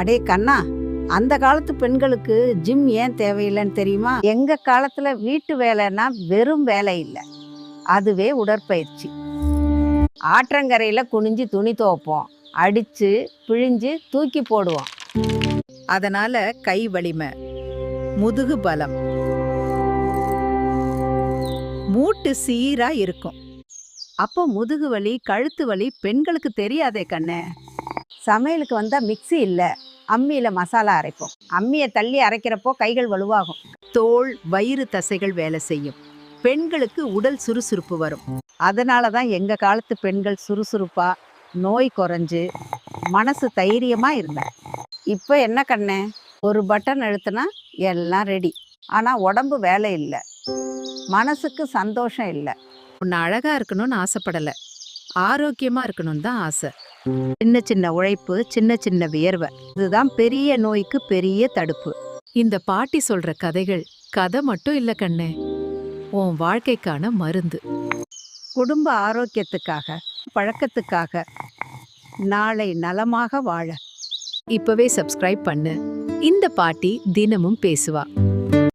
அடே கண்ணா, அந்த காலத்து பெண்களுக்கு ஜிம் ஏன் தேவையில்லைன்னு தெரியுமா? எங்க காலத்துல வீட்டு வேலைன்னா வெறும் வேலை இல்லை, அதுவே உடற்பயிற்சி. ஆற்றங்கரையில குனிஞ்சு துணி துவைப்போம், அடிச்சு பிழிஞ்சு தூக்கி போடுவோம். அதனால கை வலிமை, முதுகு பலம், மூட்டு சீரா இருக்கும். அப்போ முதுகு வலி கழுத்து வலி பெண்களுக்கு தெரியாதே கண்ணே. சமையலுக்கு வந்தா மிக்ஸி இல்லை, அம்மியில மசாலா அரைப்போம். அம்மியை தள்ளி அரைக்கிறப்போ கைகள் வலுவாகும். தோல் வயிறு தசைகள் வேலை செய்யும். பெண்களுக்கு உடல் சுறுசுறுப்பு வரும். அதனால தான் எங்க காலத்து பெண்கள் சுறுசுறுப்பா, நோய் குறைஞ்சு மனசு தைரியமா இருந்தாங்க. இப்போ என்ன கண்ணே, ஒரு பட்டன் அழுத்தினா எல்லாம் ரெடி. ஆனா உடம்பு வேலை இல்லை, மனசுக்கு சந்தோஷம் இல்லை. உன்னை அழகா இருக்கணும்னு ஆசைப்படல, ஆரோக்கியமா இருக்கணும்னு தான் ஆசை. சின்ன சின்ன உழைப்பு, சின்ன சின்ன வியர்வை, இதுதான் பெரிய நோய்க்கு பெரிய தடுப்பு. இந்த பாட்டி சொல்ற கதைகள் கதை மட்டும் இல்ல கண்ணே, உன் வாழ்க்கைக்கான மருந்து. குடும்ப ஆரோக்கியத்துக்காக, பழக்கத்துக்காக, நாளை நலமாக வாழ இப்பவே சப்ஸ்கிரைப் பண்ணு. இந்த பாட்டி தினமும் பேசுவா.